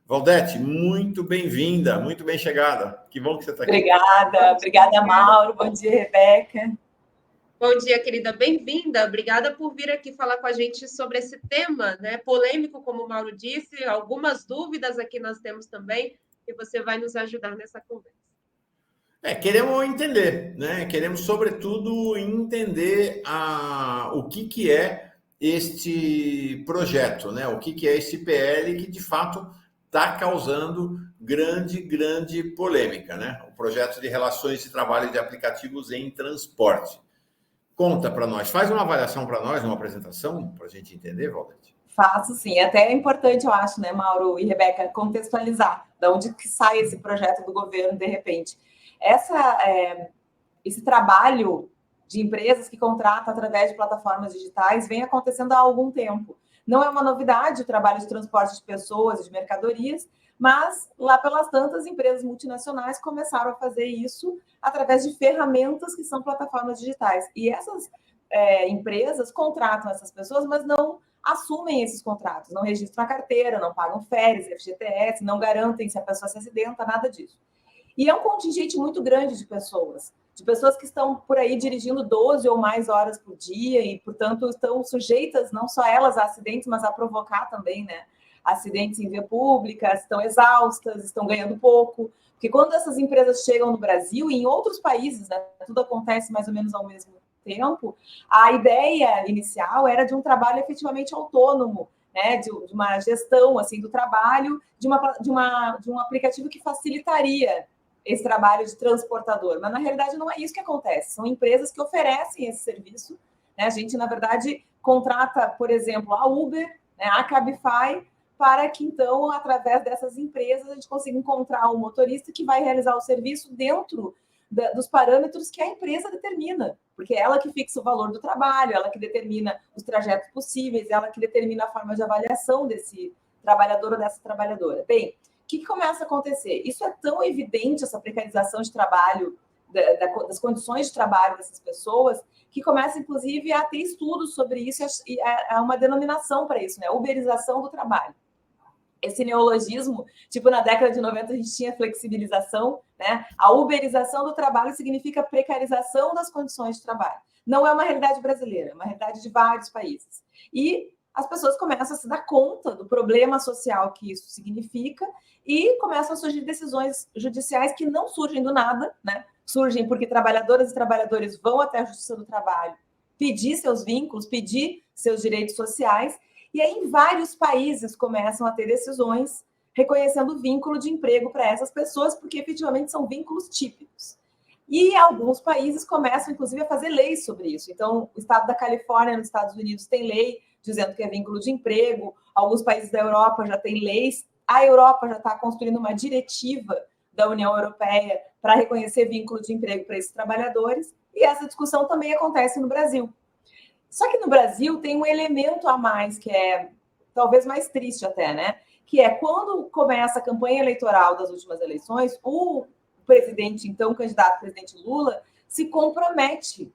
Valdete, muito bem-vinda, muito bem chegada. Que bom que você está aqui. Obrigada, Mauro. Bom dia, Rebeca. Bom dia, querida, bem-vinda. Obrigada por vir aqui falar com a gente sobre esse tema, né? Polêmico, como o Mauro disse, algumas dúvidas aqui nós temos também, e você vai nos ajudar nessa conversa. Queremos entender, né? Queremos, sobretudo, entender o que é este projeto, né? O que é esse PL que, de fato, está causando grande polêmica, né? O projeto de relações de trabalho de aplicativos em transporte. Conta para nós, faz uma avaliação para nós, uma apresentação, para a gente entender, Valdete? Faço, sim. Até é importante, eu acho, né, Mauro e Rebeca, contextualizar de onde que sai esse projeto do governo, de repente. Esse trabalho de empresas que contratam através de plataformas digitais vem acontecendo há algum tempo. Não é uma novidade o trabalho de transporte de pessoas e de mercadorias, mas lá pelas tantas, empresas multinacionais começaram a fazer isso através de ferramentas que são plataformas digitais. E essas empresas contratam essas pessoas, mas não assumem esses contratos, não registram a carteira, não pagam férias, FGTS, não garantem se a pessoa se acidenta, nada disso. E é um contingente muito grande de pessoas que estão por aí dirigindo 12 ou mais horas por dia e, portanto, estão sujeitas não só elas a acidentes, mas a provocar também, né? Acidentes em via pública, estão exaustas, estão ganhando pouco. Porque quando essas empresas chegam no Brasil e em outros países, né, tudo acontece mais ou menos ao mesmo tempo, a ideia inicial era de um trabalho efetivamente autônomo, né, de uma gestão assim, do trabalho, de um aplicativo que facilitaria esse trabalho de transportador. Mas, na realidade, não é isso que acontece. São empresas que oferecem esse serviço. Né? A gente, na verdade, contrata, por exemplo, a Uber, né, a Cabify, para que, então, através dessas empresas, a gente consiga encontrar um motorista que vai realizar o serviço dentro dos parâmetros que a empresa determina, porque é ela que fixa o valor do trabalho, ela que determina os trajetos possíveis, ela que determina a forma de avaliação desse trabalhador ou dessa trabalhadora. Bem, o que começa a acontecer? Isso é tão evidente, essa precarização de trabalho, das condições de trabalho dessas pessoas, que começa, inclusive, a ter estudos sobre isso e há uma denominação para isso, né? Uberização do trabalho. Esse neologismo, tipo, na década de 90 a gente tinha flexibilização, né? A uberização do trabalho significa precarização das condições de trabalho. Não é uma realidade brasileira, é uma realidade de vários países. E as pessoas começam a se dar conta do problema social que isso significa e começam a surgir decisões judiciais que não surgem do nada, né? Surgem porque trabalhadoras e trabalhadores vão até a Justiça do Trabalho pedir seus vínculos, pedir seus direitos sociais, e aí em vários países começam a ter decisões reconhecendo o vínculo de emprego para essas pessoas, porque efetivamente são vínculos típicos. E alguns países começam, inclusive, a fazer leis sobre isso. Então, o estado da Califórnia, nos Estados Unidos, tem lei dizendo que é vínculo de emprego. Alguns países da Europa já têm leis. A Europa já está construindo uma diretiva da União Europeia para reconhecer vínculo de emprego para esses trabalhadores. E essa discussão também acontece no Brasil. Só que no Brasil tem um elemento a mais que é talvez mais triste até, né? Que é quando começa a campanha eleitoral das últimas eleições, o presidente, então candidato presidente Lula, se compromete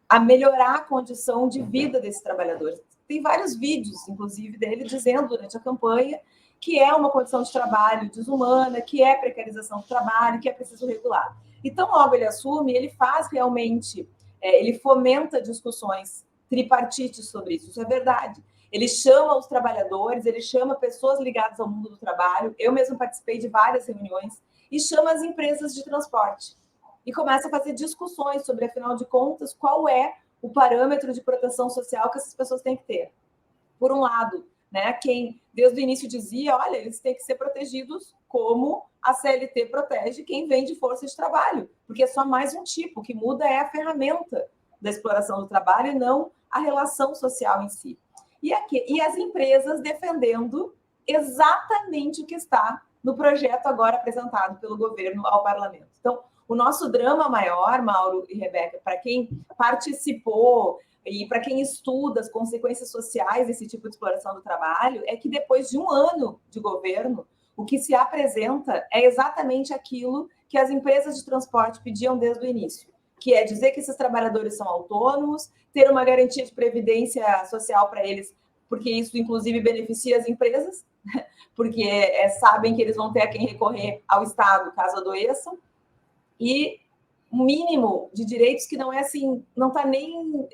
a melhorar a condição de vida desses trabalhadores. Tem vários vídeos, inclusive, dele dizendo durante a campanha que é uma condição de trabalho desumana, que é precarização do trabalho, que é preciso regular. Então, logo ele assume, ele faz realmente, ele fomenta discussões tripartites sobre isso é verdade. Ele chama os trabalhadores, ele chama pessoas ligadas ao mundo do trabalho. Eu mesmo participei de várias reuniões e chama as empresas de transporte. E começa a fazer discussões sobre, afinal de contas, qual é o parâmetro de proteção social que essas pessoas têm que ter. Por um lado, né, quem desde o início dizia, olha, eles têm que ser protegidos como a CLT protege quem vem de força de trabalho, porque é só mais um tipo, o que muda é a ferramenta da exploração do trabalho e não a relação social em si. E as empresas defendendo exatamente o que está no projeto agora apresentado pelo governo ao parlamento. Então, o nosso drama maior, Mauro e Rebeca, para quem participou e para quem estuda as consequências sociais desse tipo de exploração do trabalho, é que depois de um ano de governo, o que se apresenta é exatamente aquilo que as empresas de transporte pediam desde o início, que é dizer que esses trabalhadores são autônomos, ter uma garantia de previdência social para eles, porque isso, inclusive, beneficia as empresas, porque sabem que eles vão ter a quem recorrer ao Estado caso adoeçam, e um mínimo de direitos que não é assim, não está nem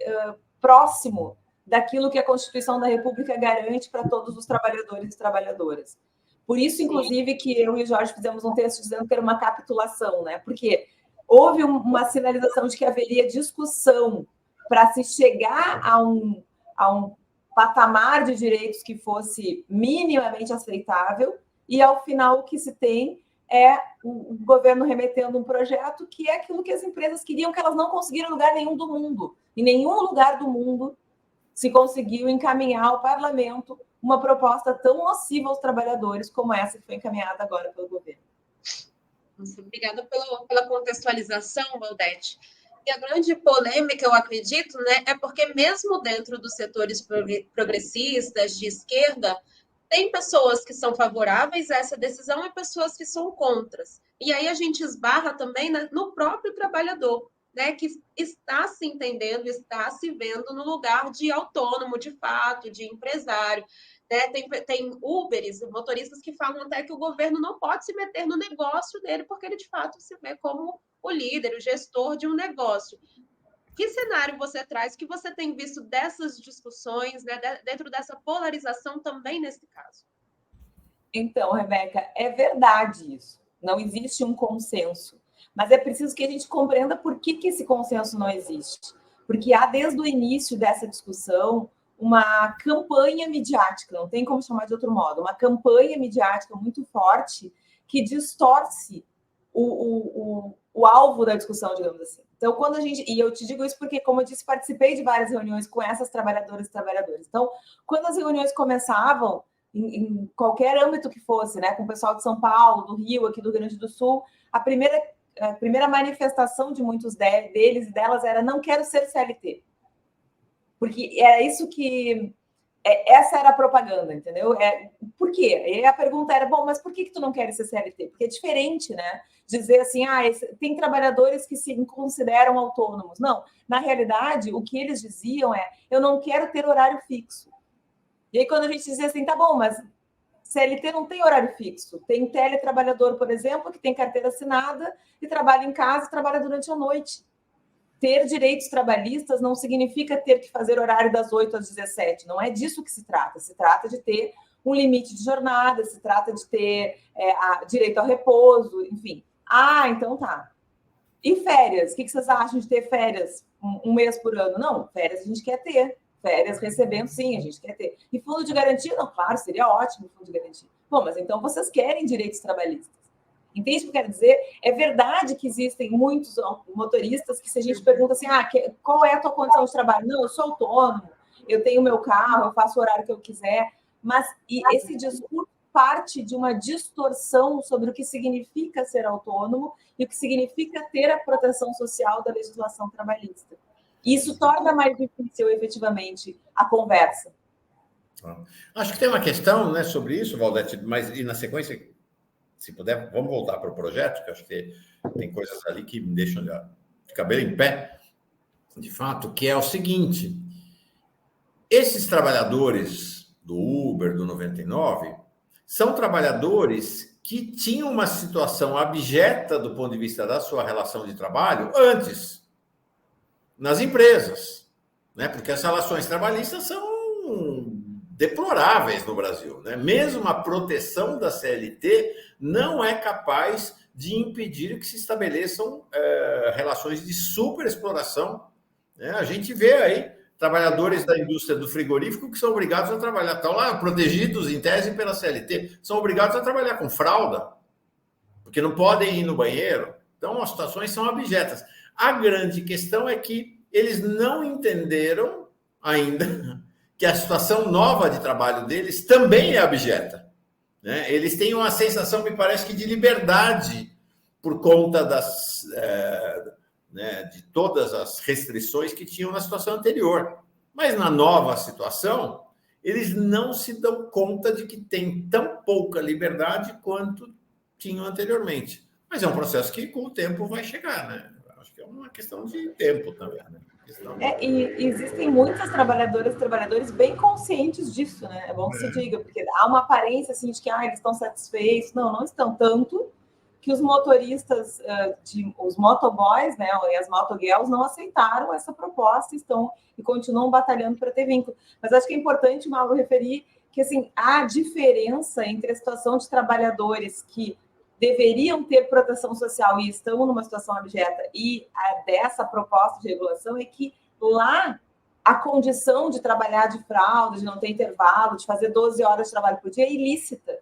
próximo daquilo que a Constituição da República garante para todos os trabalhadores e trabalhadoras. Por isso, inclusive, que eu e o Jorge fizemos um texto dizendo que era uma capitulação, né? Porque houve uma sinalização de que haveria discussão para se chegar a um patamar de direitos que fosse minimamente aceitável, e ao final o que se tem é o governo remetendo um projeto que é aquilo que as empresas queriam, que elas não conseguiram em lugar nenhum do mundo. Em nenhum lugar do mundo se conseguiu encaminhar ao parlamento uma proposta tão nociva aos trabalhadores como essa que foi encaminhada agora pelo governo. Obrigada pela contextualização, Valdete. E a grande polêmica, eu acredito, né, é porque mesmo dentro dos setores progressistas, de esquerda, tem pessoas que são favoráveis a essa decisão e pessoas que são contras. E aí a gente esbarra também no próprio trabalhador, né, que está se entendendo, está se vendo no lugar de autônomo, de fato, de empresário. Né? Tem Uberes, motoristas que falam até que o governo não pode se meter no negócio dele, porque ele, de fato, se vê como o líder, o gestor de um negócio. Que cenário você traz, que você tem visto dessas discussões, né, dentro dessa polarização também nesse caso? Então, Rebeca, é verdade isso. Não existe um consenso. Mas é preciso que a gente compreenda por que esse consenso não existe. Porque há, desde o início dessa discussão, uma campanha midiática, não tem como chamar de outro modo, uma campanha midiática muito forte que distorce o alvo da discussão, digamos assim. Então, quando a gente... E eu te digo isso porque, como eu disse, participei de várias reuniões com essas trabalhadoras e trabalhadores. Então, quando as reuniões começavam, em qualquer âmbito que fosse, né, com o pessoal de São Paulo, do Rio, aqui do Rio Grande do Sul, a primeira manifestação de muitos deles e delas era: não quero ser CLT. Porque era isso que... essa era a propaganda, entendeu? Por quê? E a pergunta era: bom, mas por que tu não queres ser CLT? Porque é diferente, né? Dizer assim, tem trabalhadores que se consideram autônomos. Não, na realidade, o que eles diziam é: eu não quero ter horário fixo. E aí, quando a gente dizia assim, tá bom, mas CLT não tem horário fixo. Tem teletrabalhador, por exemplo, que tem carteira assinada e trabalha em casa e trabalha durante a noite. Ter direitos trabalhistas não significa ter que fazer horário das 8 às 17. Não é disso que se trata. Se trata de ter um limite de jornada, se trata de ter direito ao repouso, enfim. Então tá. E férias? O que vocês acham de ter férias um mês por ano? Não, férias a gente quer ter. Férias recebendo, sim, a gente quer ter. E fundo de garantia? Não, claro, seria ótimo fundo de garantia. Bom, mas então vocês querem direitos trabalhistas. Entende o que eu quero dizer? É verdade que existem muitos motoristas que, se a gente pergunta assim, qual é a tua condição de trabalho? Não, eu sou autônomo, eu tenho meu carro, eu faço o horário que eu quiser. Mas esse discurso parte de uma distorção sobre o que significa ser autônomo e o que significa ter a proteção social da legislação trabalhista. Isso torna mais difícil, efetivamente, a conversa. Acho que tem uma questão, né, sobre isso, Valdete, mas e na sequência, se puder, vamos voltar para o projeto, que acho que tem coisas ali que me deixam de cabelo em pé, de fato, que é o seguinte: esses trabalhadores do Uber, do 99, são trabalhadores que tinham uma situação abjeta do ponto de vista da sua relação de trabalho antes, nas empresas, né? Porque as relações trabalhistas são deploráveis no Brasil, né? Mesmo a proteção da CLT não é capaz de impedir que se estabeleçam relações de superexploração, né? A gente vê aí trabalhadores da indústria do frigorífico que são obrigados a trabalhar, estão lá protegidos em tese pela CLT, são obrigados a trabalhar com fralda, porque não podem ir no banheiro. Então, as situações são abjetas. A grande questão é que eles não entenderam ainda que a situação nova de trabalho deles também é abjeta, né? Eles têm uma sensação, me parece, que de liberdade por conta de todas as restrições que tinham na situação anterior. Mas na nova situação, eles não se dão conta de que tem tão pouca liberdade quanto tinham anteriormente. Mas é um processo que, com o tempo, vai chegar, né? Acho que é uma questão de tempo também, né? E existem muitas trabalhadoras e trabalhadores bem conscientes disso, né? É bom que se diga, porque há uma aparência assim de que eles estão satisfeitos. Não estão tanto que os motoristas, os motoboys, né, e as motogirls não aceitaram essa proposta e continuam batalhando para ter vínculo. Mas acho que é importante, Mauro, referir que assim, há diferença entre a situação de trabalhadores que deveriam ter proteção social e estão numa situação abjeta e dessa proposta de regulação é que lá a condição de trabalhar de fralda, de não ter intervalo, de fazer 12 horas de trabalho por dia é ilícita.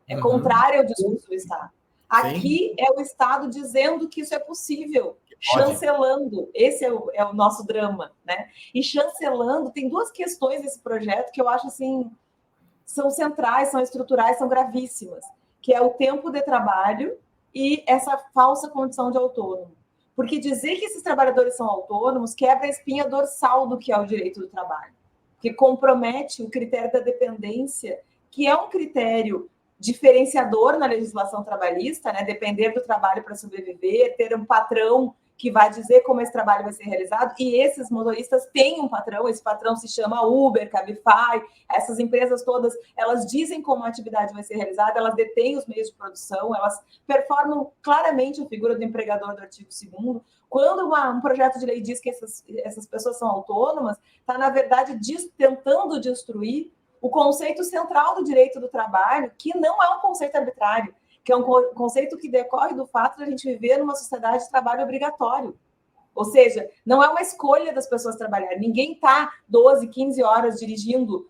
É contrária ao discurso do Estado. Aqui é o Estado dizendo que isso é possível, chancelando. Esse é o nosso drama, né? E chancelando, tem duas questões nesse projeto que eu acho assim, são centrais, são estruturais, são gravíssimas, que é o tempo de trabalho e essa falsa condição de autônomo. Porque dizer que esses trabalhadores são autônomos quebra a espinha dorsal do que é o direito do trabalho, que compromete o critério da dependência, que é um critério diferenciador na legislação trabalhista, né? Depender do trabalho para sobreviver, ter um patrão que vai dizer como esse trabalho vai ser realizado, e esses motoristas têm um patrão, esse patrão se chama Uber, Cabify, essas empresas todas, elas dizem como a atividade vai ser realizada, elas detêm os meios de produção, elas performam claramente a figura do empregador do artigo 2º. Quando um projeto de lei diz que essas pessoas são autônomas, está, na verdade, tentando destruir o conceito central do direito do trabalho, que não é um conceito arbitrário, que é um conceito que decorre do fato de a gente viver numa sociedade de trabalho obrigatório. Ou seja, não é uma escolha das pessoas trabalharem. Ninguém está 12, 15 horas dirigindo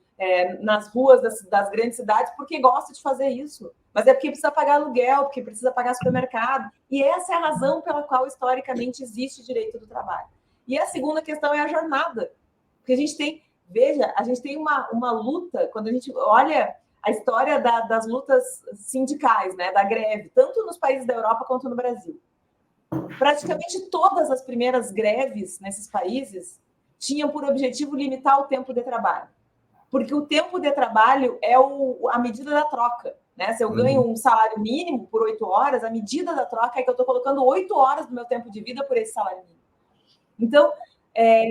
nas ruas das grandes cidades porque gosta de fazer isso. Mas é porque precisa pagar aluguel, porque precisa pagar supermercado. E essa é a razão pela qual, historicamente, existe direito do trabalho. E a segunda questão é a jornada. Porque a gente tem, a gente tem uma luta, quando a gente olha a história das lutas sindicais, né, da greve, tanto nos países da Europa quanto no Brasil. Praticamente todas as primeiras greves nesses países tinham por objetivo limitar o tempo de trabalho. Porque o tempo de trabalho é a medida da troca. Né? Se eu ganho um salário mínimo por 8 horas, a medida da troca é que eu estou colocando 8 horas do meu tempo de vida por esse salário mínimo. Então,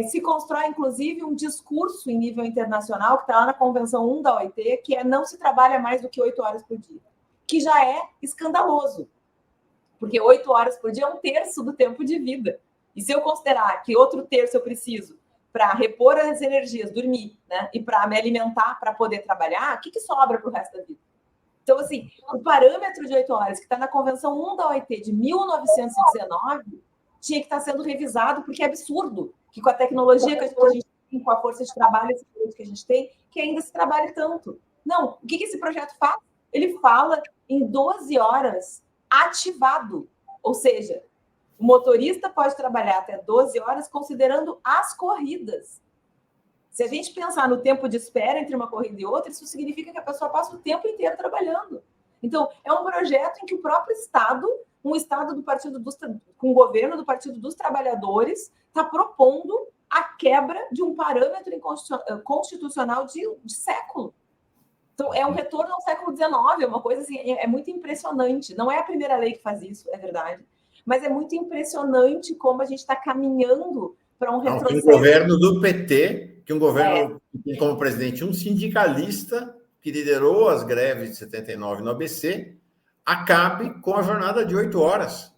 se constrói, inclusive, um discurso em nível internacional, que está lá na Convenção 1 da OIT, que não se trabalha mais do que 8 horas por dia, que já é escandaloso, porque 8 horas por dia é 1/3 do tempo de vida. E se eu considerar que outro terço eu preciso para repor as energias, dormir, né, e para me alimentar, para poder trabalhar, o que sobra para o resto da vida? Então, assim, o parâmetro de 8 horas, que está na Convenção 1 da OIT de 1919, tinha que estar sendo revisado, porque é absurdo que com a tecnologia que a gente tem, com a força de trabalho que a gente tem, que ainda se trabalhe tanto. Não, o que esse projeto faz? Ele fala em 12 horas ativado, ou seja, o motorista pode trabalhar até 12 horas considerando as corridas. Se a gente pensar no tempo de espera entre uma corrida e outra, isso significa que a pessoa passa o tempo inteiro trabalhando. Então, é um projeto em que o próprio Estado, um Estado com o governo do Partido dos Trabalhadores, está propondo a quebra de um parâmetro constitucional de século. Então, é um retorno ao século XIX, é uma coisa assim, é muito impressionante. Não é a primeira lei que faz isso, é verdade. Mas é muito impressionante como a gente está caminhando para um retrocesso. Um governo do PT, que um governo que tem como presidente um sindicalista que liderou as greves de 79 no ABC, acabe com a jornada de 8 horas.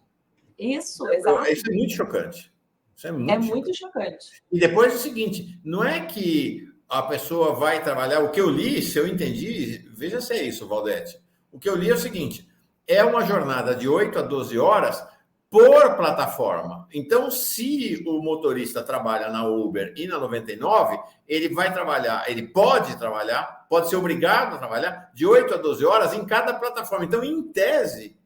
Isso, exato. Isso é muito chocante. Isso muito chocante. E depois é o seguinte, não é que a pessoa vai trabalhar, o que eu li, se eu entendi, veja se é isso, Valdete. O que eu li é o seguinte, é uma jornada de 8 a 12 horas por plataforma. Então, se o motorista trabalha na Uber e na 99, ele vai trabalhar, ele pode trabalhar, pode ser obrigado a trabalhar de 8 a 12 horas em cada plataforma. Então, em tese,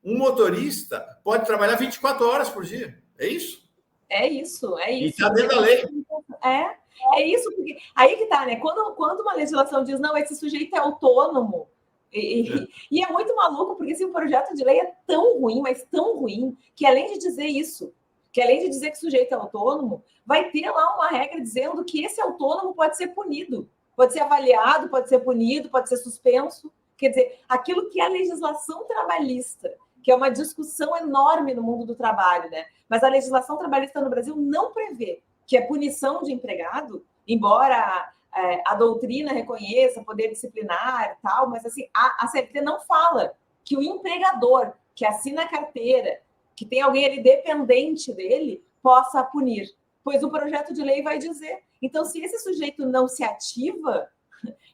um motorista pode trabalhar 24 horas por dia. É isso? É isso. E está dentro da lei. É isso, porque aí que tá, né? Quando uma legislação diz, não, esse sujeito é autônomo, e é muito maluco, porque esse projeto de lei é tão ruim, mas tão ruim, que além de dizer isso, que além de dizer que o sujeito é autônomo, vai ter lá uma regra dizendo que esse autônomo pode ser punido, pode ser avaliado, pode ser punido, pode ser suspenso. Quer dizer, aquilo que é a legislação trabalhista, que é uma discussão enorme no mundo do trabalho, né? Mas a legislação trabalhista no Brasil não prevê que é punição de empregado, embora a doutrina reconheça poder disciplinar e tal, mas assim, a CLT não fala que o empregador que assina a carteira, que tem alguém ali dependente dele, possa punir, pois o projeto de lei vai dizer. Então, se esse sujeito não se ativa,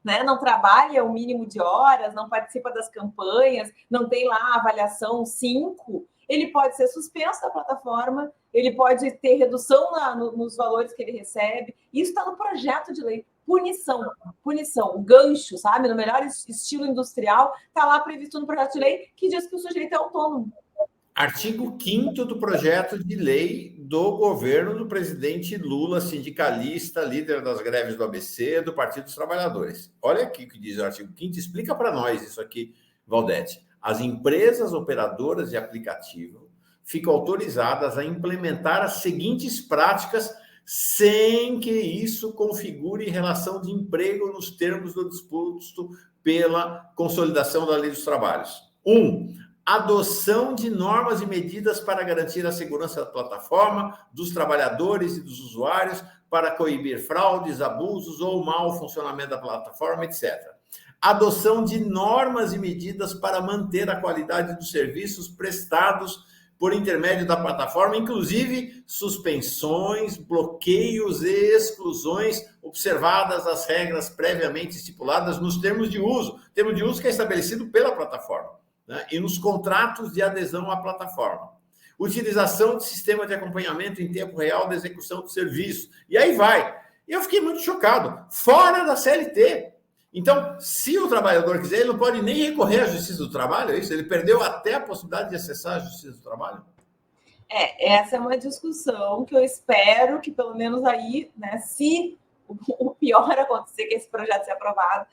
né, não trabalha o mínimo de horas, não participa das campanhas, não tem lá a avaliação 5, ele pode ser suspenso da plataforma, ele pode ter redução nos valores que ele recebe. Isso está no projeto de lei. Punição, o gancho, sabe? No melhor estilo industrial, está lá previsto no projeto de lei que diz que o sujeito é autônomo. Artigo 5º do projeto de lei do governo do presidente Lula, sindicalista, líder das greves do ABC, do Partido dos Trabalhadores. Olha aqui o que diz o artigo 5º, explica para nós isso aqui, Valdete. As empresas operadoras de aplicativo ficam autorizadas a implementar as seguintes práticas sem que isso configure relação de emprego nos termos do disposto pela consolidação da Lei dos Trabalhos. 1. Adoção de normas e medidas para garantir a segurança da plataforma, dos trabalhadores e dos usuários, para coibir fraudes, abusos ou mau funcionamento da plataforma, etc. Adoção de normas e medidas para manter a qualidade dos serviços prestados por intermédio da plataforma, inclusive suspensões, bloqueios e exclusões, observadas as regras previamente estipuladas nos termos de uso que é estabelecido pela plataforma, né? E nos contratos de adesão à plataforma. Utilização de sistema de acompanhamento em tempo real da execução do serviço. E aí vai. Eu fiquei muito chocado. Fora da CLT. Então, se o trabalhador quiser, ele não pode nem recorrer à Justiça do Trabalho, é isso? Ele perdeu até a possibilidade de acessar a Justiça do Trabalho? Essa é uma discussão que eu espero que, pelo menos aí, né, se o pior acontecer, que esse projeto seja aprovado,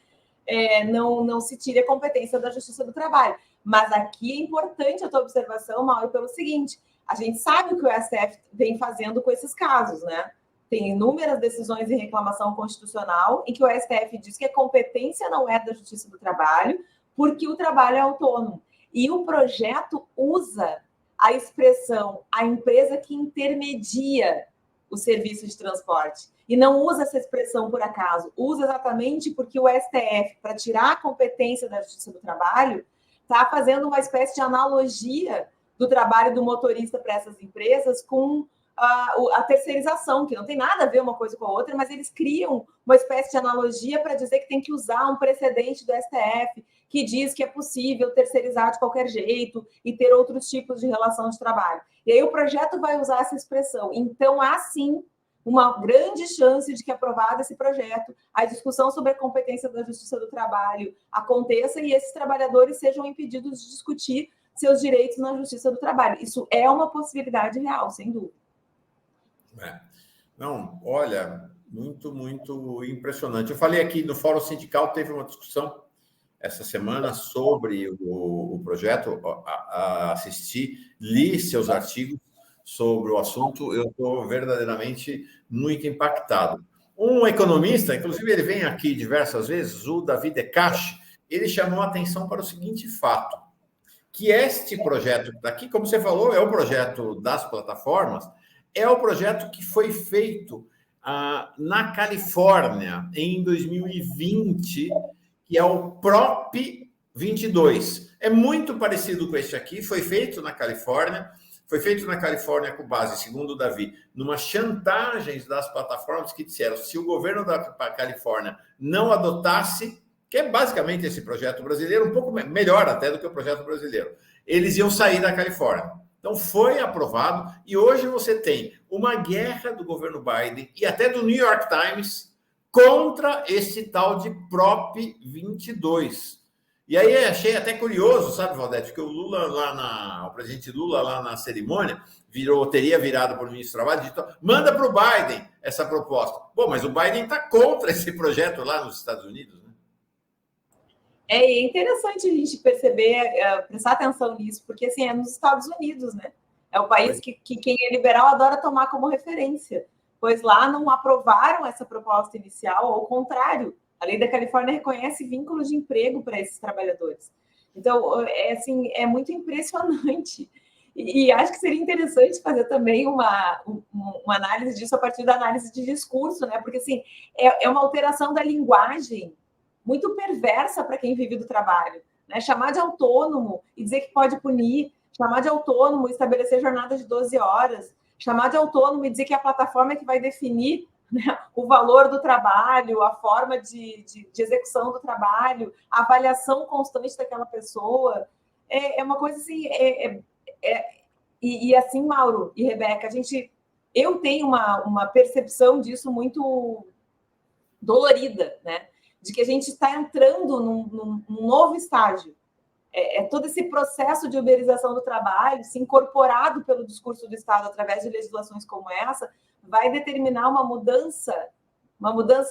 não se tire a competência da Justiça do Trabalho. Mas aqui é importante a tua observação, Mauro, pelo seguinte: a gente sabe o que o STF vem fazendo com esses casos, né? Tem inúmeras decisões de reclamação constitucional em que o STF diz que a competência não é da Justiça do Trabalho, porque o trabalho é autônomo. E o projeto usa a expressão a empresa que intermedia o serviço de transporte. E não usa essa expressão por acaso, usa exatamente porque o STF, para tirar a competência da Justiça do Trabalho, está fazendo uma espécie de analogia do trabalho do motorista para essas empresas com a terceirização, que não tem nada a ver uma coisa com a outra, mas eles criam uma espécie de analogia para dizer que tem que usar um precedente do STF, que diz que é possível terceirizar de qualquer jeito e ter outros tipos de relação de trabalho. E aí o projeto vai usar essa expressão. Então, há sim uma grande chance de que, aprovado esse projeto, a discussão sobre a competência da Justiça do Trabalho aconteça e esses trabalhadores sejam impedidos de discutir seus direitos na Justiça do Trabalho. Isso é uma possibilidade real, sem dúvida. Não, olha, muito, muito impressionante. Eu falei aqui no Fórum Sindical, teve uma discussão essa semana sobre o projeto, assisti, li seus artigos sobre o assunto, eu estou verdadeiramente muito impactado. Um economista, inclusive ele vem aqui diversas vezes, o David Decache, ele chamou a atenção para o seguinte fato, que este projeto daqui, como você falou, é o projeto das plataformas, é o projeto que foi feito na Califórnia em 2020, que é o Prop 22. É muito parecido com este aqui, foi feito na Califórnia com base, segundo o Davi, numa chantagens das plataformas que disseram se o governo da Califórnia não adotasse, que é basicamente esse projeto brasileiro, um pouco melhor até do que o projeto brasileiro, eles iam sair da Califórnia. Então, foi aprovado e hoje você tem uma guerra do governo Biden e até do New York Times contra esse tal de Prop 22. E aí achei até curioso, sabe, Valdete, que o Lula o presidente Lula lá na cerimônia teria virado para o ministro do Trabalho e dito, manda para o Biden essa proposta. Bom, mas o Biden está contra esse projeto lá nos Estados Unidos, né? É interessante a gente perceber, prestar atenção nisso, porque assim, é nos Estados Unidos, né? É o país que quem é liberal adora tomar como referência, pois lá não aprovaram essa proposta inicial, ao contrário, a lei da Califórnia reconhece vínculos de emprego para esses trabalhadores. Então, é muito impressionante. E acho que seria interessante fazer também uma análise disso a partir da análise de discurso, né? Porque, assim, é uma alteração da linguagem muito perversa para quem vive do trabalho, né? Chamar de autônomo e dizer que pode punir, chamar de autônomo e estabelecer jornada de 12 horas, chamar de autônomo e dizer que a plataforma é que vai definir, né, o valor do trabalho, a forma de execução do trabalho, a avaliação constante daquela pessoa. É uma coisa assim... E assim, Mauro e Rebeca, eu tenho uma percepção disso muito dolorida, né? De que a gente está entrando num novo estágio. Todo esse processo de uberização do trabalho, se incorporado pelo discurso do Estado através de legislações como essa, vai determinar uma mudança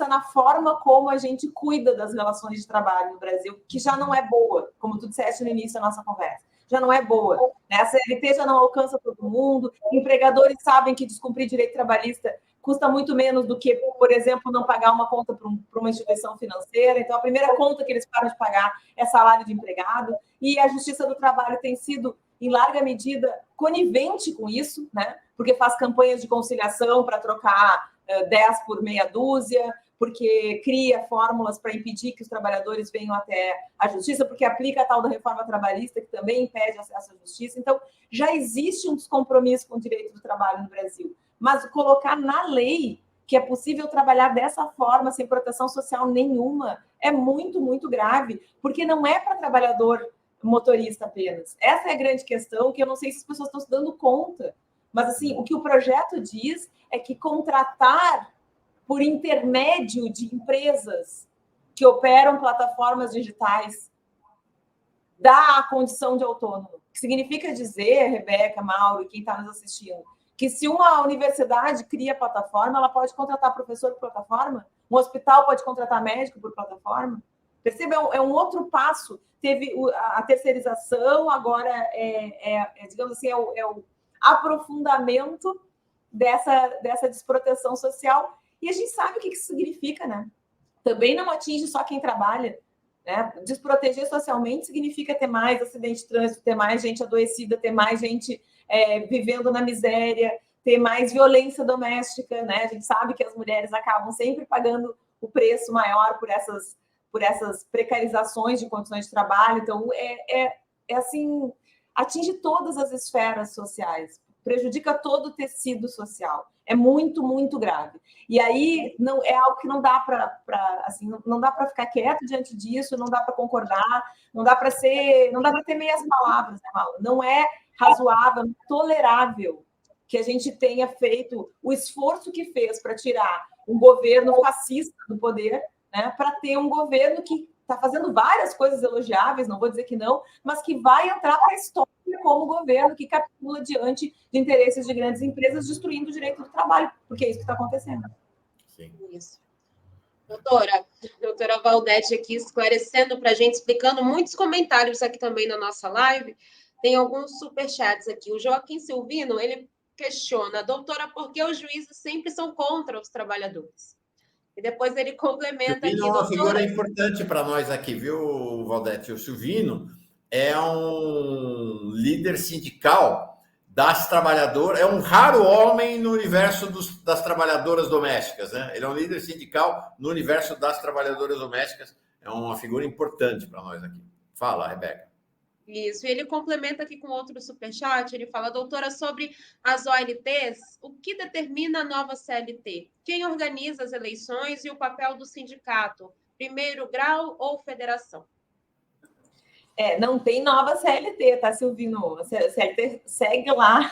na forma como a gente cuida das relações de trabalho no Brasil, que já não é boa, como tu disseste no início da nossa conversa. Já não é boa. Né? A CLT já não alcança todo mundo, empregadores sabem que descumprir direito trabalhista custa muito menos do que, por exemplo, não pagar uma conta para uma instituição financeira. Então, a primeira conta que eles param de pagar é salário de empregado. E a Justiça do Trabalho tem sido, em larga medida, conivente com isso, né? Porque faz campanhas de conciliação para trocar 10 por meia dúzia, porque cria fórmulas para impedir que os trabalhadores venham até a justiça, porque aplica a tal da reforma trabalhista, que também impede acesso à justiça. Então, já existe um descompromisso com o direito do trabalho no Brasil. Mas colocar na lei que é possível trabalhar dessa forma, sem proteção social nenhuma, é muito, muito grave, porque não é para trabalhador motorista apenas. Essa é a grande questão, que eu não sei se as pessoas estão se dando conta. Mas, assim, o que o projeto diz é que contratar por intermédio de empresas que operam plataformas digitais dá a condição de autônomo. Que significa dizer, Rebeca, Mauro e quem está nos assistindo, que se uma universidade cria plataforma, ela pode contratar professor por plataforma, um hospital pode contratar médico por plataforma. Perceba, é um outro passo. Teve a terceirização, agora digamos assim, é o aprofundamento dessa desproteção social. E a gente sabe o que isso significa, né? Também não atinge só quem trabalha. Né? Desproteger socialmente significa ter mais acidente de trânsito, ter mais gente adoecida, ter mais gente vivendo na miséria, ter mais violência doméstica. Né? A gente sabe que as mulheres acabam sempre pagando o preço maior por essas precarizações de condições de trabalho. Então, assim, atinge todas as esferas sociais, prejudica todo o tecido social. É muito, muito grave. E aí não é algo que não dá para assim, não dá para ficar quieto diante disso, não dá para concordar, não dá para ter meias palavras, né, Mauro? Não é razoável, tolerável que a gente tenha feito o esforço que fez para tirar um governo fascista do poder, né, para ter um governo que está fazendo várias coisas elogiáveis, não vou dizer que não, mas que vai entrar para a história como governo que capitula diante de interesses de grandes empresas, destruindo o direito do trabalho, porque é isso que está acontecendo. Sim. Isso. Doutora Valdete aqui esclarecendo para a gente, explicando muitos comentários aqui também na nossa live. Tem alguns superchats aqui. O Joaquim Silvino, ele questiona, doutora, por que os juízes sempre são contra os trabalhadores? E depois ele complementa aqui. Silvino é uma figura importante para nós aqui, viu, Valdete? O Silvino é um líder sindical das trabalhadoras, é um raro homem no universo das trabalhadoras domésticas, né? Ele é um líder sindical no universo das trabalhadoras domésticas, é uma figura importante para nós aqui. Fala, Rebeca. Isso, e ele complementa aqui com outro superchat, ele fala, doutora, sobre as OLTs, o que determina a nova CLT? Quem organiza as eleições e o papel do sindicato? Primeiro grau ou federação? Não tem nova CLT, tá, Silvino? A CLT segue lá,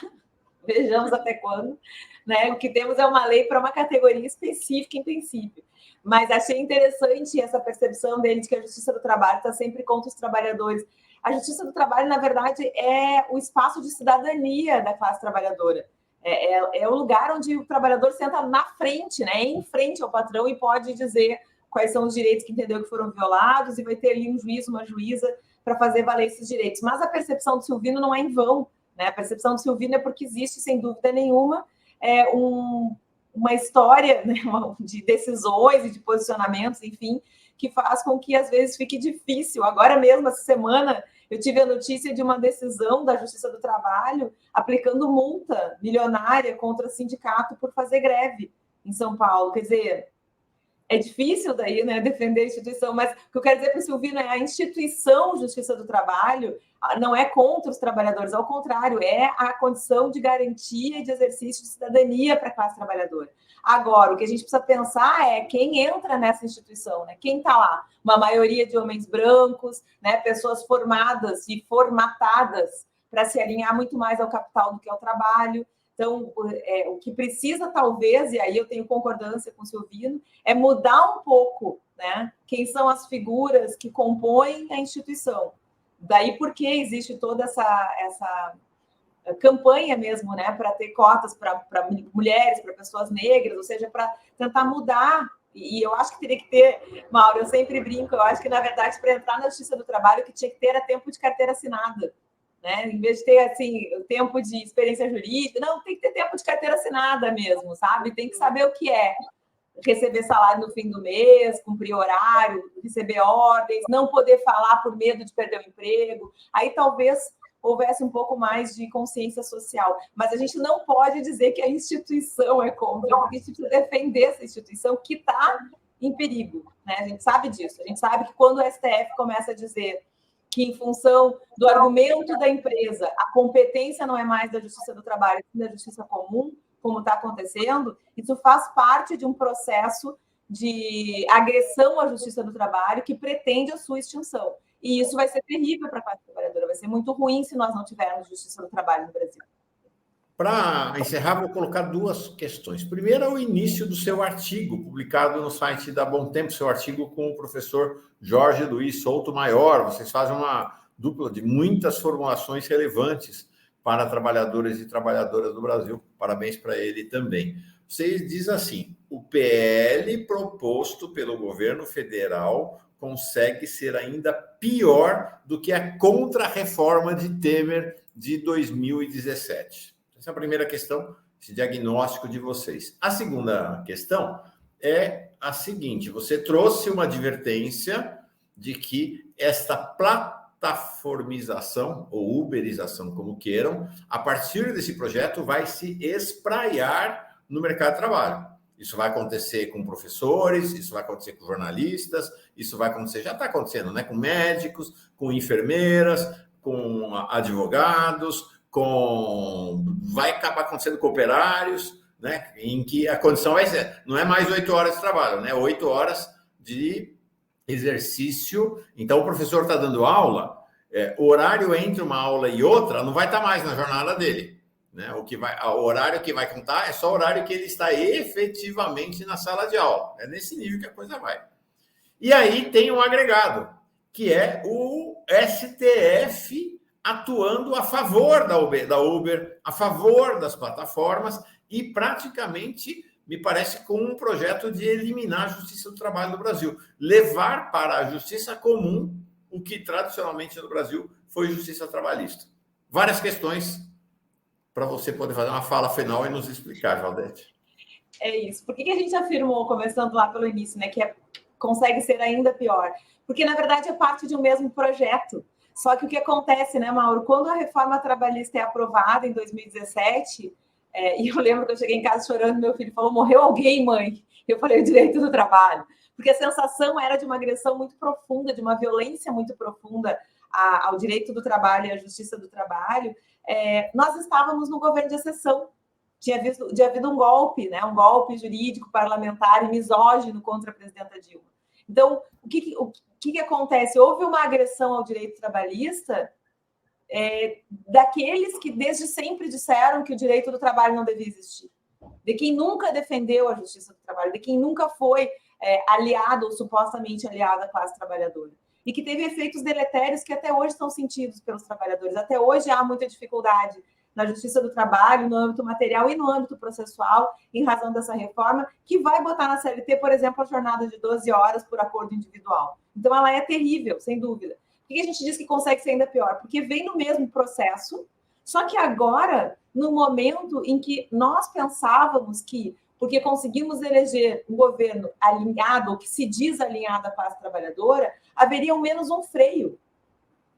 vejamos até quando. Né? O que temos é uma lei para uma categoria específica, em princípio. Mas achei interessante essa percepção dele de que a Justiça do Trabalho está sempre contra os trabalhadores. A Justiça do Trabalho, na verdade, é o espaço de cidadania da classe trabalhadora. É o lugar onde o trabalhador senta na frente, né? Em frente ao patrão e pode dizer quais são os direitos que entendeu que foram violados e vai ter ali um juiz, uma juíza para fazer valer esses direitos. Mas a percepção do Silvino não é em vão. Né? A percepção do Silvino é porque existe, sem dúvida nenhuma, uma história, né, de decisões e de posicionamentos, enfim, que faz com que, às vezes, fique difícil. Agora mesmo, essa semana, eu tive a notícia de uma decisão da Justiça do Trabalho aplicando multa milionária contra sindicato por fazer greve em São Paulo. Quer dizer, é difícil daí, né, defender a instituição, mas o que eu quero dizer para o Silvino é a instituição Justiça do Trabalho não é contra os trabalhadores, ao contrário, é a condição de garantia e de exercício de cidadania para a classe trabalhadora. Agora, o que a gente precisa pensar é quem entra nessa instituição, né? Quem está lá? Uma maioria de homens brancos, né? Pessoas formadas e formatadas para se alinhar muito mais ao capital do que ao trabalho. Então, o que precisa, talvez, e aí eu tenho concordância com o Silvino, é mudar um pouco, né? Quem são as figuras que compõem a instituição. Daí porque existe toda essa campanha mesmo, né, para ter cotas para mulheres, para pessoas negras, ou seja, para tentar mudar. E eu acho que teria que ter, Mauro, eu sempre brinco, eu acho que, na verdade, para entrar na Justiça do Trabalho, o que tinha que ter era tempo de carteira assinada. Né? Em vez de ter assim, tempo de experiência jurídica, não, tem que ter tempo de carteira assinada mesmo, sabe? Tem que saber o que é receber salário no fim do mês, cumprir horário, receber ordens, não poder falar por medo de perder o emprego. Aí talvez houvesse um pouco mais de consciência social. Mas a gente não pode dizer que a instituição é contra, porque a gente precisa defender essa instituição que está em perigo. Né? A gente sabe disso. A gente sabe que quando o STF começa a dizer que, em função do argumento da empresa, a competência não é mais da Justiça do Trabalho, é da Justiça Comum, como está acontecendo, isso faz parte de um processo de agressão à Justiça do Trabalho que pretende a sua extinção. E isso vai ser terrível para a classe trabalhadora, vai ser muito ruim se nós não tivermos Justiça do Trabalho no Brasil. Para encerrar, vou colocar duas questões. Primeiro é o início do seu artigo, publicado no site da Bom Tempo, seu artigo com o professor Jorge Luiz Souto Maior. Vocês fazem uma dupla de muitas formulações relevantes para trabalhadores e trabalhadoras do Brasil. Parabéns para ele também. Vocês dizem assim, o PL proposto pelo governo federal consegue ser ainda pior do que a contra-reforma de Temer de 2017. Essa é a primeira questão, esse diagnóstico de vocês. A segunda questão é a seguinte: você trouxe uma advertência de que esta plataformização, ou uberização, como queiram, a partir desse projeto vai se espraiar no mercado de trabalho. Isso vai acontecer com professores, isso vai acontecer com jornalistas, isso vai acontecer, já está acontecendo, né? Com médicos, com enfermeiras, com advogados, vai acabar acontecendo com operários, né? Em que a condição vai ser, não é mais 8 horas de trabalho, né? 8 horas de exercício. Então, o professor está dando aula, o horário entre uma aula e outra não vai estar mais na jornada dele, né? O horário que vai contar é só o horário que ele está efetivamente na sala de aula. É nesse nível que a coisa vai. E aí tem um agregado, que é o STF atuando a favor da Uber, a favor das plataformas e praticamente, me parece, com um projeto de eliminar a Justiça do Trabalho do Brasil, levar para a Justiça Comum o que tradicionalmente no Brasil foi Justiça Trabalhista. Várias questões para você poder fazer uma fala final e nos explicar, Valdete. É isso. Por que a gente afirmou, começando lá pelo início, né, que consegue ser ainda pior? Porque, na verdade, é parte de um mesmo projeto. Só que o que acontece, né, Mauro? Quando a reforma trabalhista é aprovada em 2017, e eu lembro que eu cheguei em casa chorando, meu filho falou, morreu alguém, mãe? Eu falei, o direito do trabalho. Porque a sensação era de uma agressão muito profunda, de uma violência muito profunda ao direito do trabalho e à justiça do trabalho. Nós estávamos no governo de exceção. Tinha havido um golpe, né, um golpe jurídico, parlamentar e misógino contra a presidenta Dilma. Então, o que acontece? Houve uma agressão ao direito trabalhista daqueles que desde sempre disseram que o direito do trabalho não devia existir, de quem nunca defendeu a justiça do trabalho, de quem nunca foi aliado ou supostamente aliado à classe trabalhadora, e que teve efeitos deletérios que até hoje são sentidos pelos trabalhadores. Até hoje há muita dificuldade na justiça do trabalho, no âmbito material e no âmbito processual, em razão dessa reforma, que vai botar na CLT, por exemplo, a jornada de 12 horas por acordo individual. Então, ela é terrível, sem dúvida. Por que a gente diz que consegue ser ainda pior? Porque vem no mesmo processo, só que agora, no momento em que nós pensávamos que porque conseguimos eleger um governo alinhado, ou que se diz alinhado à classe trabalhadora, haveria ao menos um freio.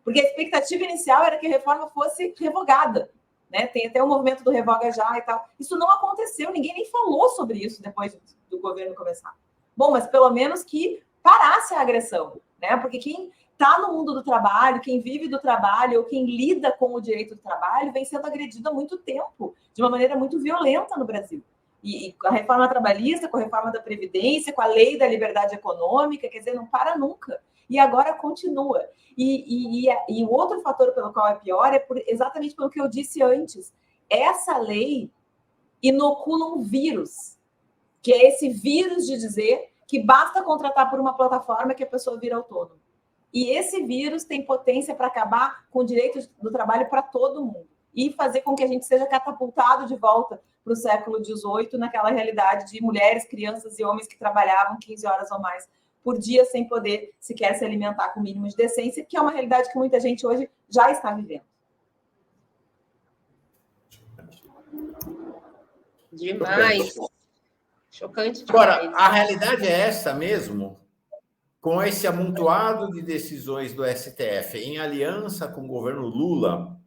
Porque a expectativa inicial era que a reforma fosse revogada, né? Tem até o movimento do Revoga Já e tal. Isso não aconteceu, ninguém nem falou sobre isso depois do governo começar. Bom, mas pelo menos que parasse a agressão, né? Porque quem está no mundo do trabalho, quem vive do trabalho, ou quem lida com o direito do trabalho, vem sendo agredido há muito tempo, de uma maneira muito violenta no Brasil. E com a reforma trabalhista, com a reforma da Previdência, com a lei da liberdade econômica, quer dizer, não para nunca. E agora continua. E o outro fator pelo qual é pior é exatamente pelo que eu disse antes. Essa lei inocula um vírus, que é esse vírus de dizer que basta contratar por uma plataforma que a pessoa vira autônomo. E esse vírus tem potência para acabar com o direito do trabalho para todo mundo e fazer com que a gente seja catapultado de volta para o século XVIII, naquela realidade de mulheres, crianças e homens que trabalhavam 15 horas ou mais por dia sem poder sequer se alimentar com o mínimo de decência, que é uma realidade que muita gente hoje já está vivendo. Demais. Chocante demais. Agora, a realidade é essa mesmo, com esse amontoado de decisões do STF em aliança com o governo Lula,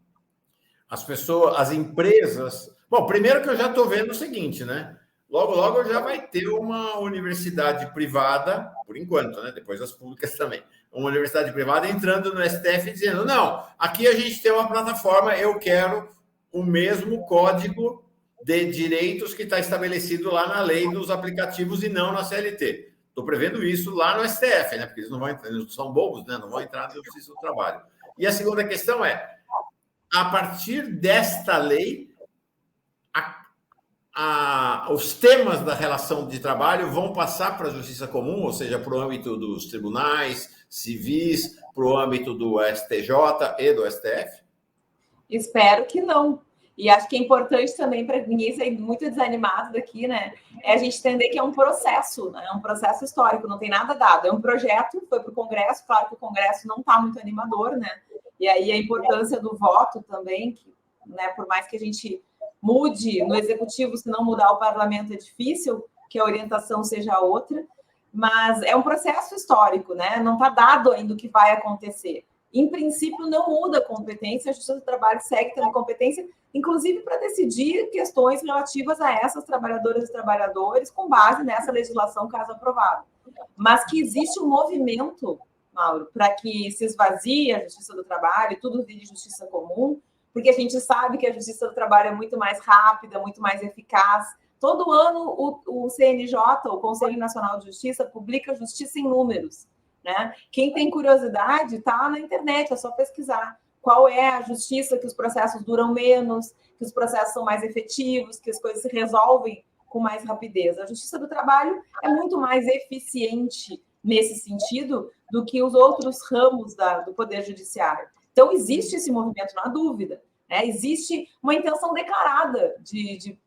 as pessoas, as empresas... Bom, primeiro que eu já estou vendo o seguinte, né? Logo, logo já vai ter uma universidade privada, por enquanto, né? Depois as públicas também. Uma universidade privada entrando no STF dizendo, não, aqui a gente tem uma plataforma, eu quero o mesmo código de direitos que está estabelecido lá na lei dos aplicativos e não na CLT. Estou prevendo isso lá no STF, né? Porque eles não vão entrar, eles são bobos, né? Não vão entrar na Justiça do Trabalho. E a segunda questão é, a partir desta lei, os temas da relação de trabalho vão passar para a justiça comum, ou seja, para o âmbito dos tribunais civis, para o âmbito do STJ e do STF? Espero que não. E acho que é importante também, para ninguém sair muito desanimado daqui, né? É a gente entender que é um processo, né? É um processo histórico, não tem nada dado. É um projeto, foi para o Congresso, claro que o Congresso não está muito animador, né? E aí a importância do voto também, que, né, por mais que a gente mude no executivo, se não mudar o parlamento é difícil que a orientação seja outra, mas é um processo histórico, né? Não está dado ainda o que vai acontecer. Em princípio, não muda a competência, a Justiça do Trabalho segue tendo competência, inclusive para decidir questões relativas a essas trabalhadoras e trabalhadores com base nessa legislação, caso aprovada. Mas que existe um movimento, Mauro, para que se esvazie a Justiça do Trabalho, tudo vire justiça comum, porque a gente sabe que a Justiça do Trabalho é muito mais rápida, muito mais eficaz. Todo ano o CNJ, o Conselho Nacional de Justiça, publica justiça em números, né? Quem tem curiosidade está na internet, é só pesquisar qual é a justiça que os processos duram menos, que os processos são mais efetivos, que as coisas se resolvem com mais rapidez. A Justiça do Trabalho é muito mais eficiente nesse sentido do que os outros ramos do Poder Judiciário. Então, existe esse movimento, não há dúvida. Né? Existe uma intenção declarada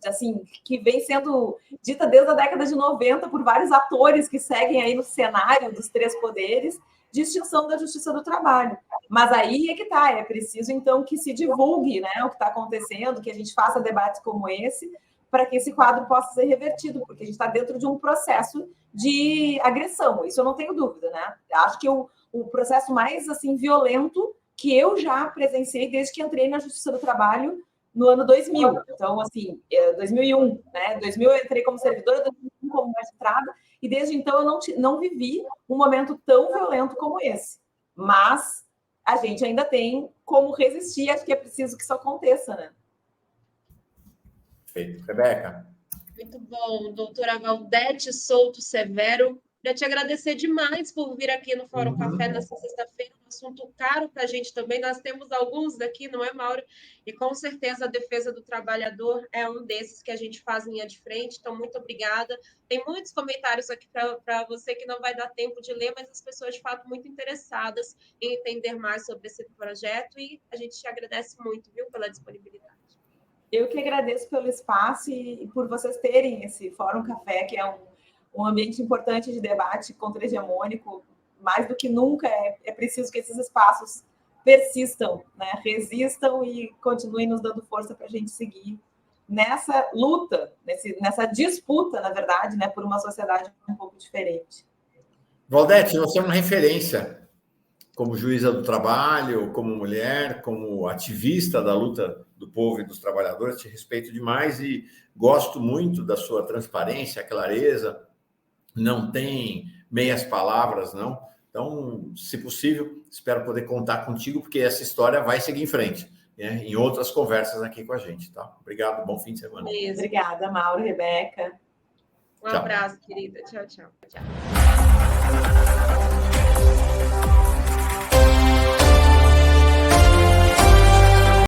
assim, que vem sendo dita desde a década de 90 por vários atores que seguem aí no cenário dos três poderes de extinção da Justiça do Trabalho. Mas aí é que está, é preciso, então, que se divulgue, né, o que está acontecendo, que a gente faça debates como esse, para que esse quadro possa ser revertido, porque a gente está dentro de um processo de agressão, isso eu não tenho dúvida, né? Acho que o processo mais, assim, violento que eu já presenciei desde que entrei na Justiça do Trabalho no ano 2000. Então, assim, 2001, né? 2000 eu entrei como servidora, 2001 como magistrada, e desde então eu não vivi um momento tão violento como esse. Mas a gente ainda tem como resistir, acho que é preciso que isso aconteça, né? Perfeito. Rebeca? Muito bom, doutora Valdete Souto Severo. Queria te agradecer demais por vir aqui no Fórum Café nessa sexta-feira, um assunto caro para a gente também. Nós temos alguns daqui, não é, Mauro? E com certeza a defesa do trabalhador é um desses que a gente faz linha de frente. Então, muito obrigada. Tem muitos comentários aqui para você que não vai dar tempo de ler, mas as pessoas, de fato, muito interessadas em entender mais sobre esse projeto e a gente te agradece muito, viu, pela disponibilidade. Eu que agradeço pelo espaço e por vocês terem esse Fórum Café, que é um ambiente importante de debate contra-hegemônico. Mais do que nunca é preciso que esses espaços persistam, né? Resistam e continuem nos dando força para a gente seguir nessa luta, nessa disputa, na verdade, né, por uma sociedade um pouco diferente. Valdete, você é uma referência como juíza do trabalho, como mulher, como ativista da luta do povo e dos trabalhadores. Te respeito demais e gosto muito da sua transparência, clareza. Não tem meias palavras, não. Então, se possível, espero poder contar contigo, porque essa história vai seguir em frente, né, em outras conversas aqui com a gente, tá? Obrigado, bom fim de semana. Obrigada, Mauro, Rebeca. Um abraço, querida. Tchau, tchau.